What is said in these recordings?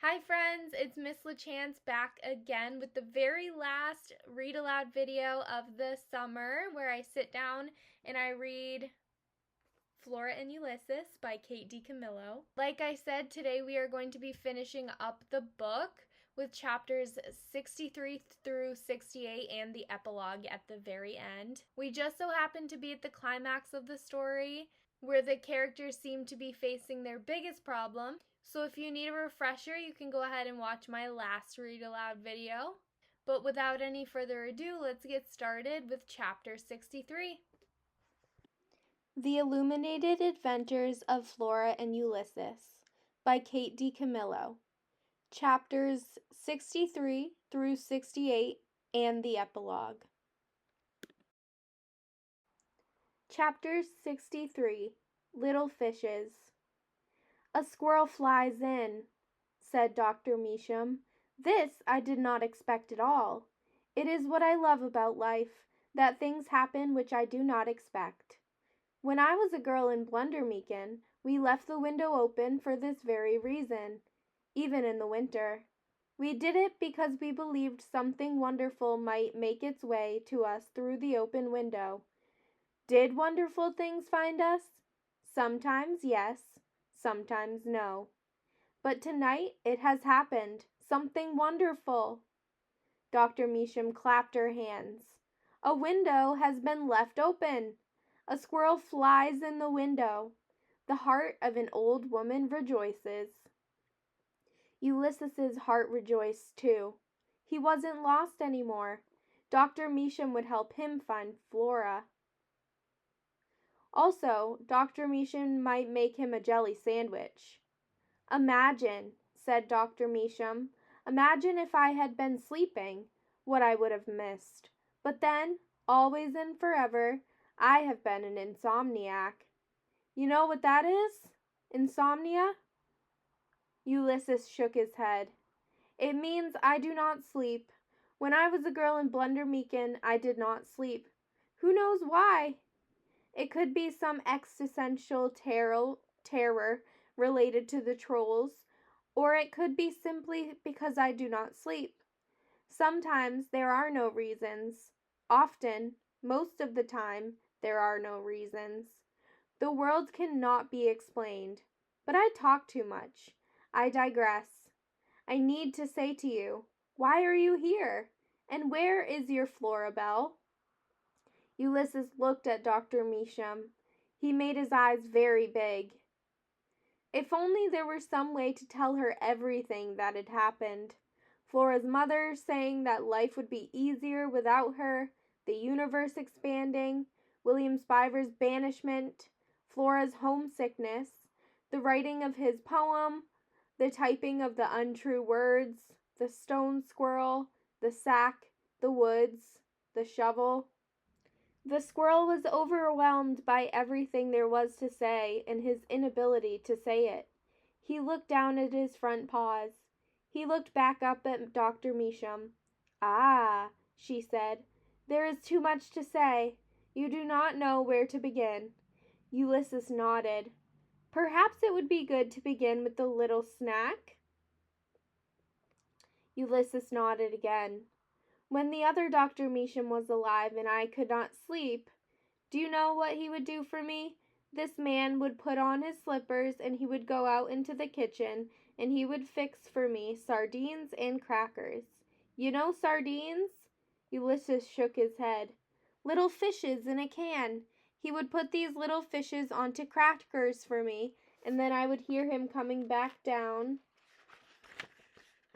Hi friends, it's Miss LaChance back again with the very last read aloud video of the summer where I sit down and I read Flora and Ulysses by Kate DiCamillo. Like I said, today we are going to be finishing up the book with chapters 63 through 68 and the epilogue at the very end. We just so happen to be at the climax of the story where the characters seem to be facing their biggest problem. So if you need a refresher, you can go ahead and watch my last read aloud video. But without any further ado, let's get started with chapter 63. The Illuminated Adventures of Flora and Ulysses by Kate DiCamillo. Chapters 63 through 68 and the epilogue. Chapter 63, Little Fishes. A squirrel flies in, said Dr. Measham. This I did not expect at all. It is what I love about life, that things happen which I do not expect. When I was a girl in Blundermeakin, we left the window open for this very reason, even in the winter. We did it because we believed something wonderful might make its way to us through the open window. Did wonderful things find us? Sometimes yes. Sometimes no. But tonight it has happened. Something wonderful. Dr. Measham clapped her hands. A window has been left open. A squirrel flies in the window. The heart of an old woman rejoices. Ulysses's heart rejoiced too. He wasn't lost anymore. Dr. Measham would help him find Flora. Also, Dr. Measham might make him a jelly sandwich. Imagine, said Dr. Measham, imagine if I had been sleeping, what I would have missed. But then, always and forever, I have been an insomniac. You know what that is? Insomnia? Ulysses shook his head. It means I do not sleep. When I was a girl in Blundermeakin, I did not sleep. Who knows why? It could be some existential terror related to the trolls, or it could be simply because I do not sleep. Sometimes there are no reasons. Often, most of the time, there are no reasons. The world cannot be explained. But I talk too much. I digress. I need to say to you, why are you here? And where is your Flora Belle? Ulysses looked at Dr. Measham. He made his eyes very big. If only there were some way to tell her everything that had happened. Flora's mother saying that life would be easier without her, the universe expanding, William Spiver's banishment, Flora's homesickness, the writing of his poem, the typing of the untrue words, the stone squirrel, the sack, the woods, the shovel. The squirrel was overwhelmed by everything there was to say and his inability to say it. He looked down at his front paws. He looked back up at Dr. Measham. Ah, she said, there is too much to say. You do not know where to begin. Ulysses nodded. Perhaps it would be good to begin with the little snack? Ulysses nodded again. When the other Dr. Measham was alive and I could not sleep, do you know what he would do for me? This man would put on his slippers and he would go out into the kitchen and he would fix for me sardines and crackers. You know sardines? Ulysses shook his head. Little fishes in a can. He would put these little fishes onto crackers for me, and then I would hear him coming back down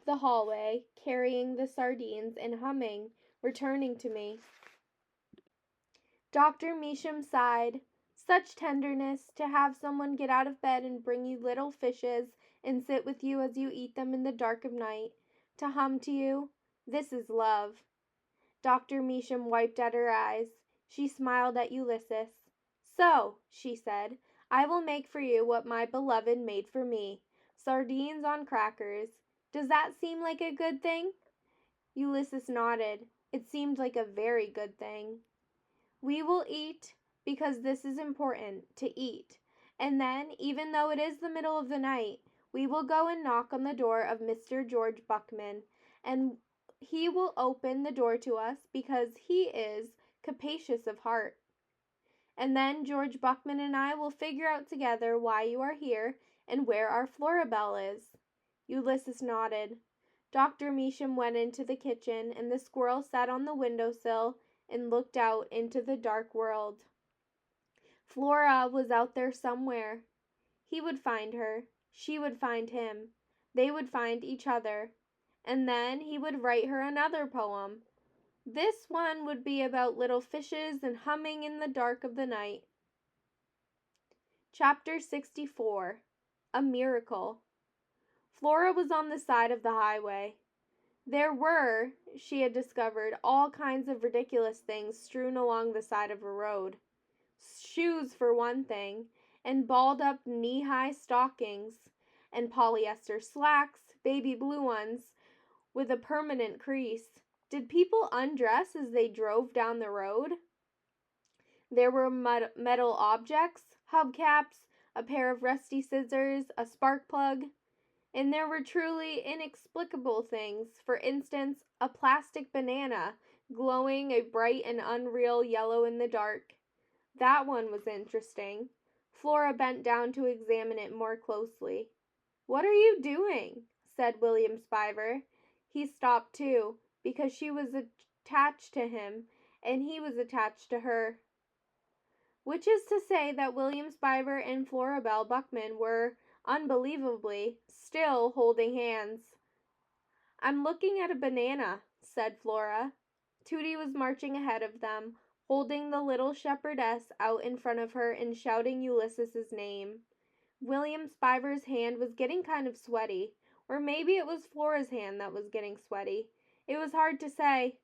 the hallway, carrying the sardines and humming, returning to me. Dr. Measham sighed. Such tenderness, to have someone get out of bed and bring you little fishes and sit with you as you eat them in the dark of night, to hum to you. This is love. Dr. Measham wiped at her eyes. She smiled at Ulysses. So, she said, I will make for you what my beloved made for me, sardines on crackers. Does that seem like a good thing? Ulysses nodded. It seemed like a very good thing. We will eat, because this is important, to eat. And then, even though it is the middle of the night, We will go and knock on the door of Mr. George Buckman, and he will open the door to us because he is capacious of heart. And then George Buckman and I will figure out together why you are here and where our Florabelle is." Ulysses nodded. Dr. Measham went into the kitchen, and the squirrel sat on the windowsill and looked out into the dark world. Flora was out there somewhere. He would find her. She would find him. They would find each other. And then he would write her another poem. This one would be about little fishes and humming in the dark of the night. Chapter 64. A Miracle. Flora was on the side of the highway. There were, she had discovered, all kinds of ridiculous things strewn along the side of a road. Shoes, for one thing, and balled-up knee-high stockings, and polyester slacks, baby blue ones, with a permanent crease. Did people undress as they drove down the road? There were metal objects, hubcaps, a pair of rusty scissors, a spark plug. And there were truly inexplicable things, for instance, a plastic banana glowing a bright and unreal yellow in the dark. That one was interesting. Flora bent down to examine it more closely. "What are you doing?" said William Spiver. He stopped too, because she was attached to him, and he was attached to her. Which is to say that William Spiver and Florabelle Buckman were, unbelievably, still holding hands. "I'm looking at a banana," said Flora. Tootie was marching ahead of them, holding the little shepherdess out in front of her and shouting Ulysses's name. William Spiver's hand was getting kind of sweaty, or maybe it was Flora's hand that was getting sweaty. It was hard to say.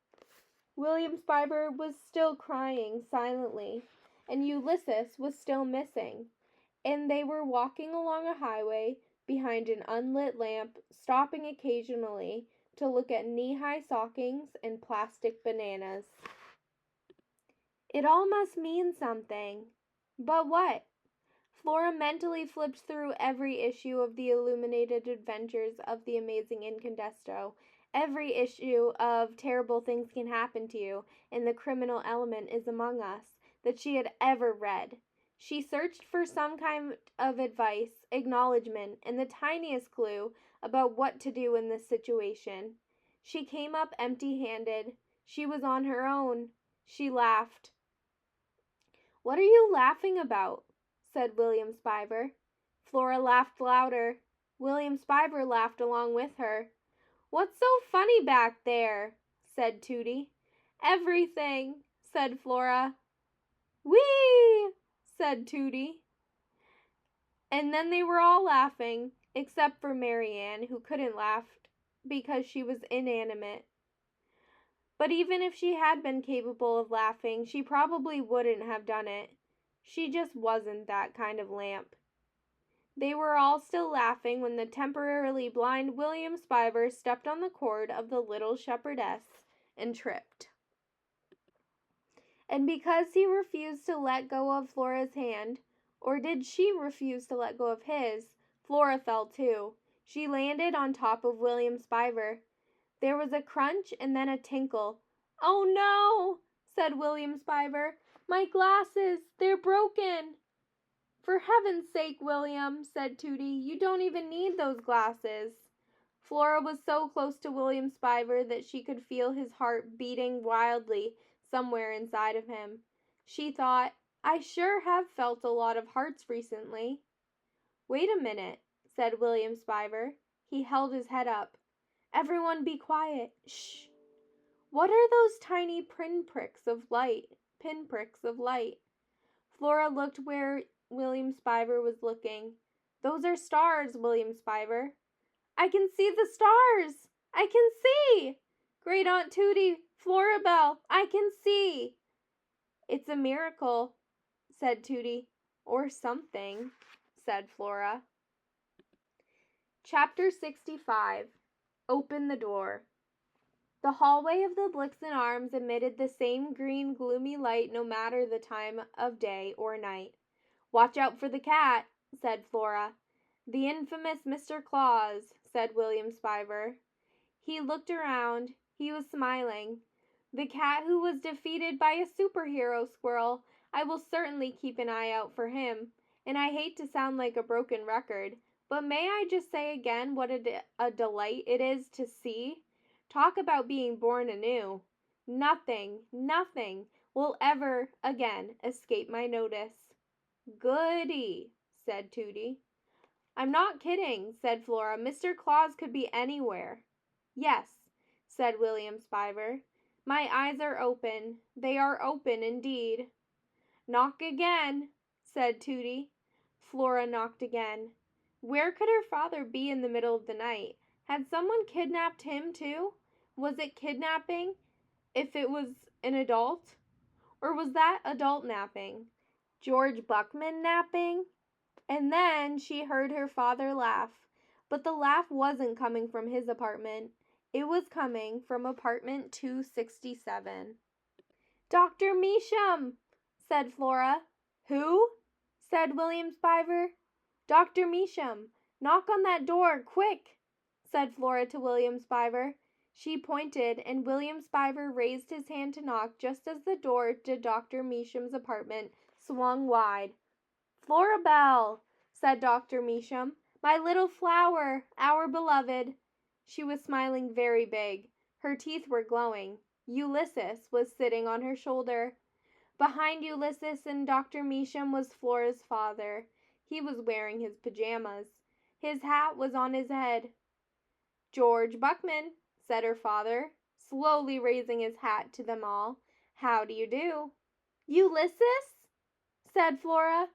William Spiver was still crying silently, and Ulysses was still missing, and they were walking along a highway behind an unlit lamp, stopping occasionally to look at knee-high stockings and plastic bananas. It all must mean something. But what? Flora mentally flipped through every issue of the illuminated adventures of the amazing Incandesto, every issue of Terrible Things Can Happen to You and The Criminal Element is Among Us that she had ever read. She searched for some kind of advice, acknowledgement, and the tiniest clue about what to do in this situation. She came up empty-handed. She was on her own. She laughed. "What are you laughing about?" said William Spiver. Flora laughed louder. William Spiver laughed along with her. "What's so funny back there?" said Tootie. "Everything," said Flora. "Whee!" said Tootie. And then they were all laughing, except for Marianne, who couldn't laugh because she was inanimate. But even if she had been capable of laughing, she probably wouldn't have done it. She just wasn't that kind of lamp. They were all still laughing when the temporarily blind William Spiver stepped on the cord of the little shepherdess and tripped. And because he refused to let go of Flora's hand, or did she refuse to let go of his, Flora fell too. She landed on top of William Spiver. There was a crunch and then a tinkle. "Oh no," said William Spiver. "My glasses, they're broken." "For heaven's sake, William," said Tootie, "you don't even need those glasses." Flora was so close to William Spiver that she could feel his heart beating wildly somewhere inside of him. She thought, "I sure have felt a lot of hearts recently." "Wait a minute," said William Spiver. He held his head up. "Everyone be quiet. Shh. What are those tiny pinpricks of light? Flora looked where William Spiver was looking. "Those are stars, William Spiver." "I can see the stars! I can see! Great Aunt Tootie, Florabelle, I can see!" "It's a miracle," said Tootie. "Or something," said Flora. Chapter 65. Open the Door. The hallway of the Blixen Arms emitted the same green, gloomy light no matter the time of day or night. "Watch out for the cat," said Flora. "The infamous Mr. Claus," said William Spiver. He looked around. He was smiling. "The cat who was defeated by a superhero squirrel. I will certainly keep an eye out for him. And I hate to sound like a broken record, but may I just say again what a delight it is to see? Talk about being born anew. Nothing will ever again escape my notice." "Goody," said Tooty. "I'm not kidding," said Flora. "Mr. Claus could be anywhere." "Yes," said William Spiver. "My eyes are open. They are open indeed." "Knock again," said Tooty. Flora knocked again. Where could her father be in the middle of the night? Had someone kidnapped him too? Was it kidnapping if it was an adult? Or was that adult napping? George Buckman napping? And then she heard her father laugh. But the laugh wasn't coming from his apartment. It was coming from apartment 267. "Dr. Measham," said Flora. "Who?" said William Spiver. "Dr. Measham. Knock on that door, quick," said Flora to William Spiver. She pointed, and William Spiver raised his hand to knock just as the door to Dr. Measham's apartment swung wide. "Florabelle," said Dr. Measham. "My little flower, our beloved." She was smiling very big. Her teeth were glowing. Ulysses was sitting on her shoulder. Behind Ulysses and Dr. Measham was Flora's father. He was wearing his pajamas. His hat was on his head. "George Buckman," said her father, slowly raising his hat to them all. "How do you do?" "Ulysses?" said Flora.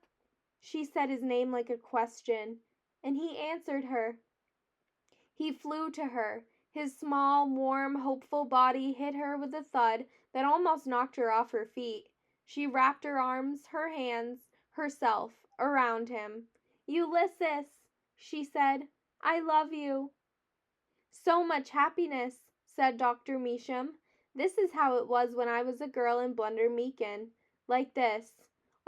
She said his name like a question, and he answered her. He flew to her. His small, warm, hopeful body hit her with a thud that almost knocked her off her feet. She wrapped her arms, her hands, herself around him. "Ulysses," she said, "I love you." "So much happiness," said Dr. Measham. "This is how it was when I was a girl in Blunder Meakin. Like this.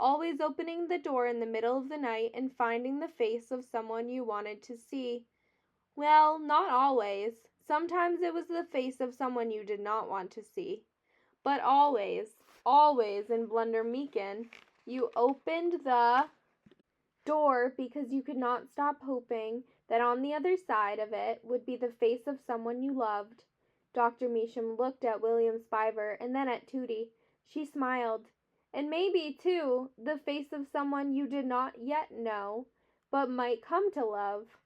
Always opening the door in the middle of the night and finding the face of someone you wanted to see. Well, not always. Sometimes it was the face of someone you did not want to see. But always in Blunder Meakin, you opened the door because you could not stop hoping that on the other side of it would be the face of someone you loved." Dr. Measham looked at William Spiver and then at Tooty. She smiled. "And maybe, too, the face of someone you did not yet know, but might come to love."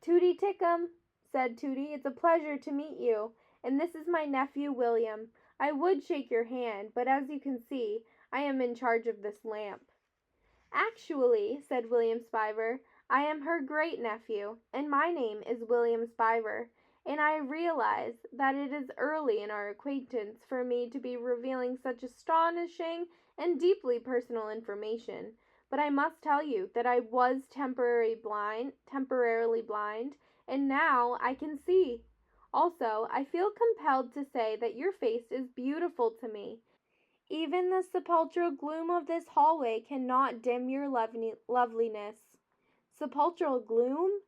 "Tooty Tickum," said Tooty, "it's a pleasure to meet you, and this is my nephew William. I would shake your hand, but as you can see, I am in charge of this lamp." "Actually," said William Spiver, "I am her great-nephew, and my name is William Spiver, and I realize that it is early in our acquaintance for me to be revealing such astonishing and deeply personal information, but I must tell you that I was temporarily blind, and now I can see. Also, I feel compelled to say that your face is beautiful to me. Even the sepulchral gloom of this hallway cannot dim your loveliness." "Sepulchral gloom?"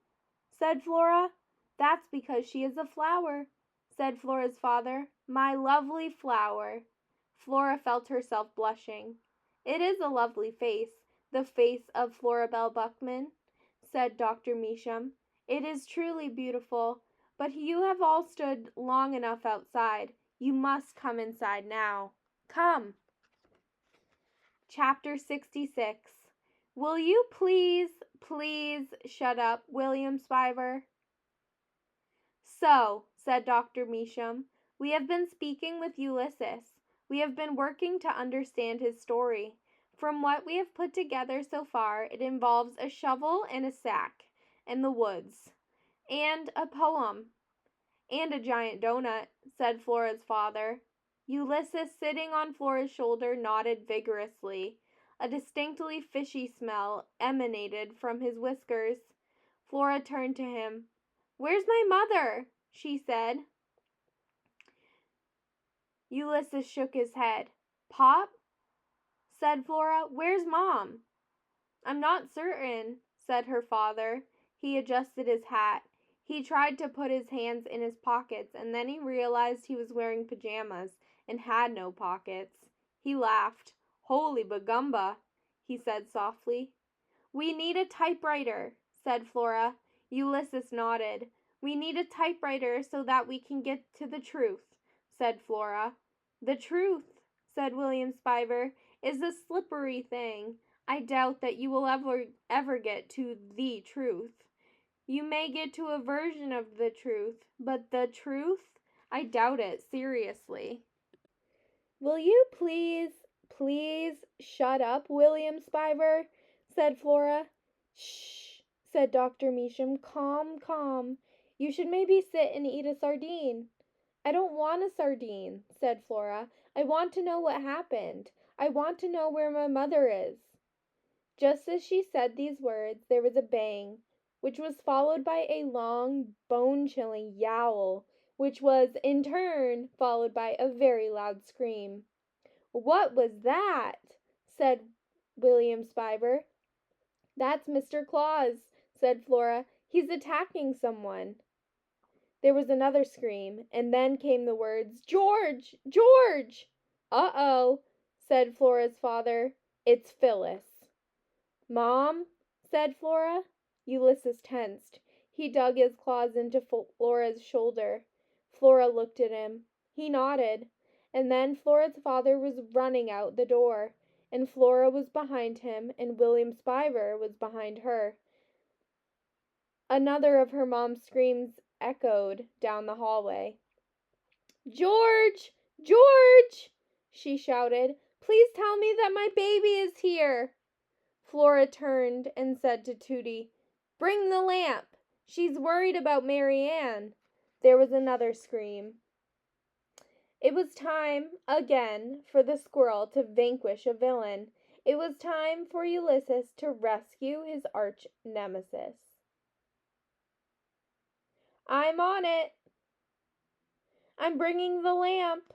said Flora. "That's because she is a flower," said Flora's father. "My lovely flower." Flora felt herself blushing. "It is a lovely face, the face of Florabelle Buckman," said Dr. Measham. "It is truly beautiful, but you have all stood long enough outside. You must come inside now. Come." Chapter 66. "Will you please shut up, William Spiver?" "So," said Dr. Measham, "we have been speaking with Ulysses. We have been working to understand his story. From what we have put together so far, it involves a shovel and a sack, and the woods, and a poem, and a giant donut," said Flora's father. Ulysses, sitting on Flora's shoulder, nodded vigorously. A distinctly fishy smell emanated from his whiskers. Flora turned to him. "Where's my mother?" she said. Ulysses shook his head. "Pop?" said Flora. "Where's Mom?" "I'm not certain," said her father. He adjusted his hat. He tried to put his hands in his pockets, and then he realized he was wearing pajamas and had no pockets. He laughed. Holy bagumba, he said softly. We need a typewriter, said Flora. Ulysses nodded. We need a typewriter so that we can get to the truth, said Flora. The truth, said William Spiver, is a slippery thing. I doubt that you will ever get to the truth. You may get to a version of the truth, but the truth? I doubt it, seriously. Will you please shut up, William Spiver? Said Flora. Shh, said Dr. Measham. Calm. You should maybe sit and eat a sardine. I don't want a sardine, said Flora. I want to know what happened. I want to know where my mother is. Just as she said these words, there was a bang, which was followed by a long, bone-chilling yowl, which was, in turn, followed by a very loud scream. What was that? Said William Spiver. That's Mr. Claus, said Flora. He's attacking someone. There was another scream, and then came the words, George! George! Uh-oh, said Flora's father. It's Phyllis. Mom, said Flora. Ulysses tensed. He dug his claws into Flora's shoulder. Flora looked at him. He nodded. And then Flora's father was running out the door, and Flora was behind him, and William Spiver was behind her. Another of her mom's screams echoed down the hallway. George! George! She shouted. Please tell me that my baby is here. Flora turned and said to Tootie, Bring the lamp. She's worried about Mary Ann. There was another scream. It was time, again, for the squirrel to vanquish a villain. It was time for Ulysses to rescue his arch nemesis. I'm on it. I'm bringing the lamp.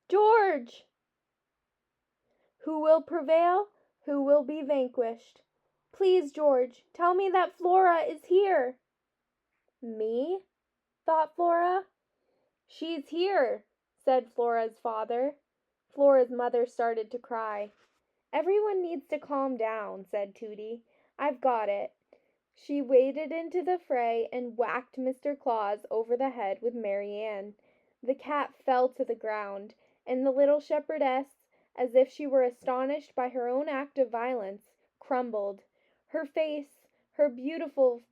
George! Who will prevail? Who will be vanquished? Please, George, tell me that Flora is here. Me? Thought Flora. She's here, said Flora's father. Flora's mother started to cry. Everyone needs to calm down, said Tootie. I've got it. She waded into the fray and whacked Mr. Claus over the head with Mary Ann. The cat fell to the ground, and the little shepherdess, as if she were astonished by her own act of violence, crumbled. Her face, her beautiful,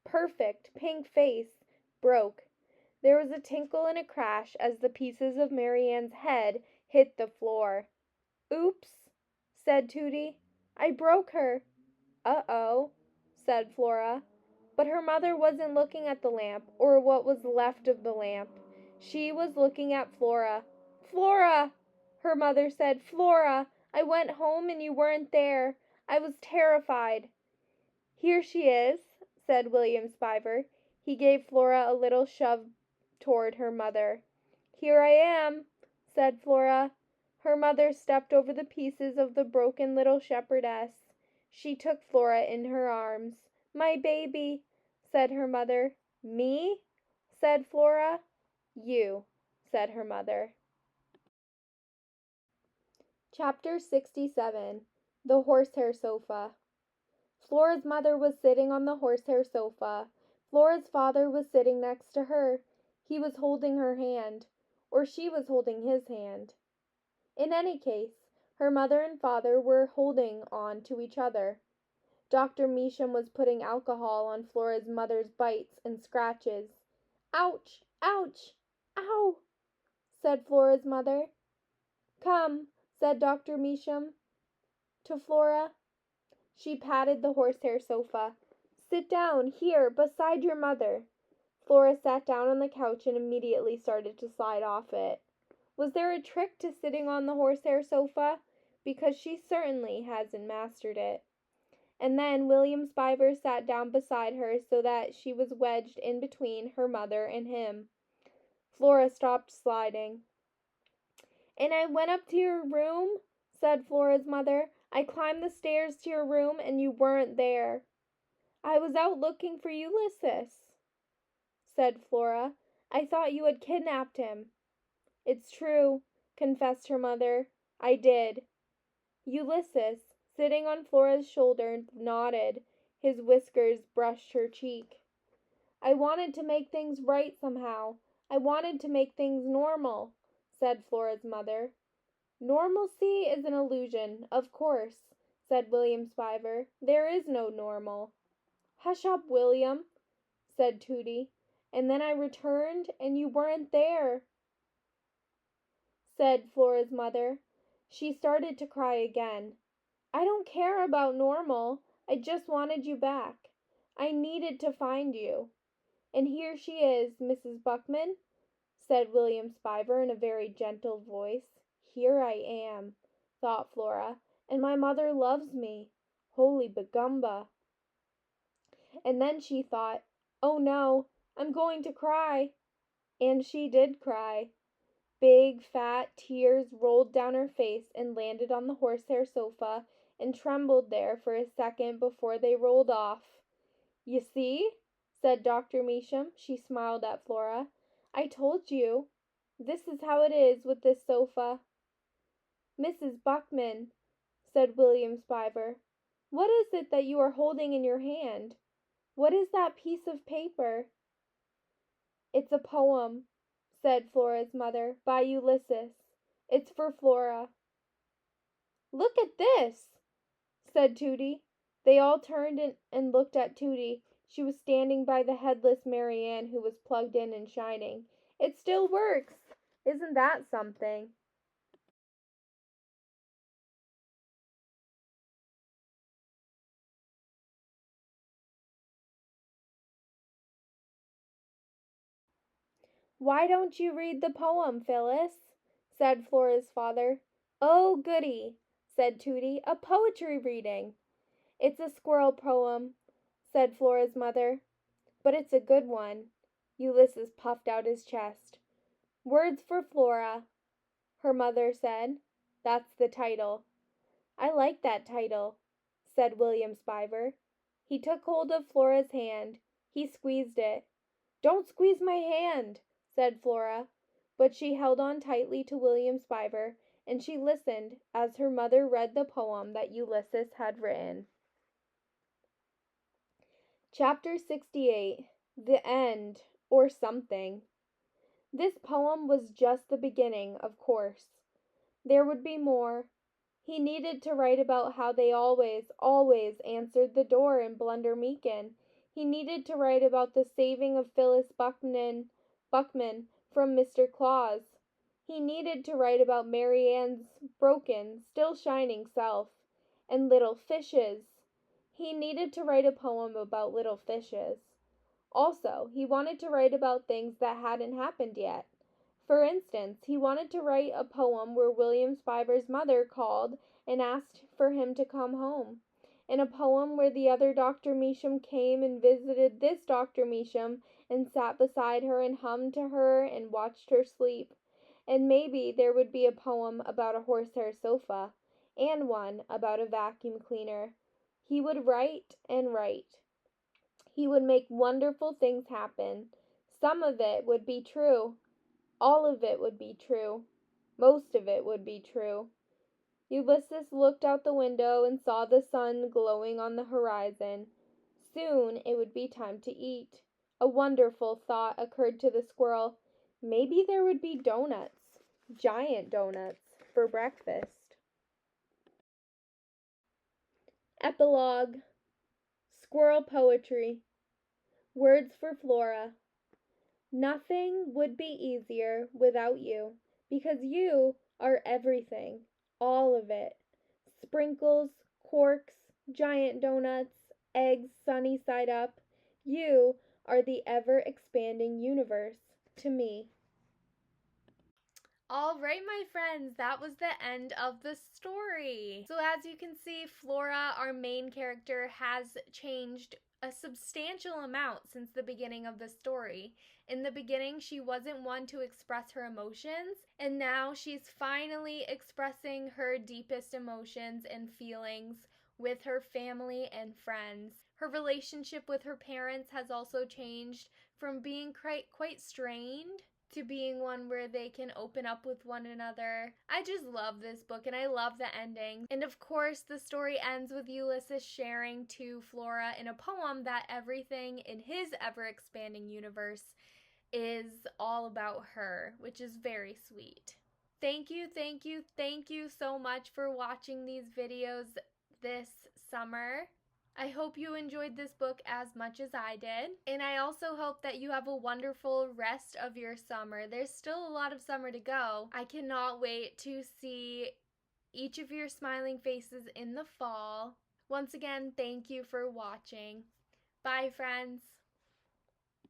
perfect pink face, broke. There was a tinkle and a crash as the pieces of Mary Ann's head hit the floor. Oops, said Tootie. I broke her. Uh-oh, said Flora. But her mother wasn't looking at the lamp, or what was left of the lamp. She was looking at Flora. Flora, her mother said. Flora, I went home and you weren't there. I was terrified. Here she is, said William Spiver. He gave Flora a little shove toward her mother. Here I am, said Flora. Her mother stepped over the pieces of the broken little shepherdess. She took Flora in her arms. My baby, said her mother. Me? Said Flora. You, said her mother. Chapter 67. The Horsehair Sofa. Flora's mother was sitting on the horsehair sofa. Flora's father was sitting next to her. He was holding her hand, or she was holding his hand. In any case, her mother and father were holding on to each other. Dr. Measham was putting alcohol on Flora's mother's bites and scratches. Ouch! Ouch! Ow! Said Flora's mother. Come, said Dr. Measham to Flora. She patted the horsehair sofa. Sit down, here, beside your mother. Flora sat down on the couch and immediately started to slide off it. Was there a trick to sitting on the horsehair sofa? Because she certainly hasn't mastered it. And then William Spiver sat down beside her so that she was wedged in between her mother and him. Flora stopped sliding. And I went up to your room, said Flora's mother. I climbed the stairs to your room and you weren't there. I was out looking for Ulysses, said Flora. I thought you had kidnapped him. It's true, confessed her mother. I did. Ulysses, sitting on Flora's shoulder, nodded. His whiskers brushed her cheek. I wanted to make things right somehow. I wanted to make things normal, said Flora's mother. Normalcy is an illusion, of course, said William Spiver. There is no normal. Hush up, William, said Tooty. And then I returned, and you weren't there, said Flora's mother. She started to cry again. I don't care about normal. I just wanted you back. I needed to find you. And here she is, Mrs. Buckman, said William Spiver in a very gentle voice. Here I am, thought Flora, and my mother loves me. Holy begumba. And then she thought, oh no, I'm going to cry. And she did cry. Big, fat tears rolled down her face and landed on the horsehair sofa and trembled there for a second before they rolled off. You see, said Dr. Measham. She smiled at Flora. I told you. This is how it is with this sofa. Mrs. Buckman, said William Spiver, what is it that you are holding in your hand? What is that piece of paper? It's a poem, said Flora's mother, by Ulysses. It's for Flora. Look at this, said Tooty. They all turned and looked at Tooty. She was standing by the headless Mary Ann, who was plugged in and shining. It still works. Isn't that something? Why don't you read the poem, Phyllis? Said Flora's father. Oh, goody, said Tooty. A poetry reading. It's a squirrel poem, said Flora's mother. But it's a good one. Ulysses puffed out his chest. Words for Flora, her mother said. That's the title. I like that title, said William Spiver. He took hold of Flora's hand. He squeezed it. Don't squeeze my hand, said Flora. But she held on tightly to William Spiver, and she listened as her mother read the poem that Ulysses had written. Chapter 68. The End, or Something. This poem was just the beginning, of course. There would be more. He needed to write about how they always answered the door in Blunder Meakin. He needed to write about the saving of Phyllis Buckman from Mr. Claus. He needed to write about Mary Ann's broken, still shining self, and little fishes. He needed to write a poem about little fishes. Also, he wanted to write about things that hadn't happened yet. For instance, he wanted to write a poem where William Spiver's mother called and asked for him to come home, and a poem where the other Dr. Measham came and visited this Dr. Measham and sat beside her and hummed to her and watched her sleep. And maybe there would be a poem about a horsehair sofa, and one about a vacuum cleaner. He would write and write. He would make wonderful things happen. Some of it would be true. All of it would be true. Most of it would be true. Ulysses looked out the window and saw the sun glowing on the horizon. Soon it would be time to eat. A wonderful thought occurred to the squirrel. Maybe there would be donuts, giant donuts, for breakfast. Epilogue. Squirrel Poetry. Words for Flora. Nothing would be easier without you, because you are everything, all of it. Sprinkles, corks, giant donuts, eggs sunny side up. You are the ever-expanding universe to me. All right, my friends, that was the end of the story. So as you can see, Flora, our main character, has changed a substantial amount since the beginning of the story. In the beginning, she wasn't one to express her emotions, and now she's finally expressing her deepest emotions and feelings with her family and friends. Her relationship with her parents has also changed from being quite strained to being one where they can open up with one another. I just love this book and I love the ending. And of course, the story ends with Ulysses sharing to Flora in a poem that everything in his ever-expanding universe is all about her, which is very sweet. Thank you so much for watching these videos this summer. I hope you enjoyed this book as much as I did. And I also hope that you have a wonderful rest of your summer. There's still a lot of summer to go. I cannot wait to see each of your smiling faces in the fall. Once again, thank you for watching. Bye, friends.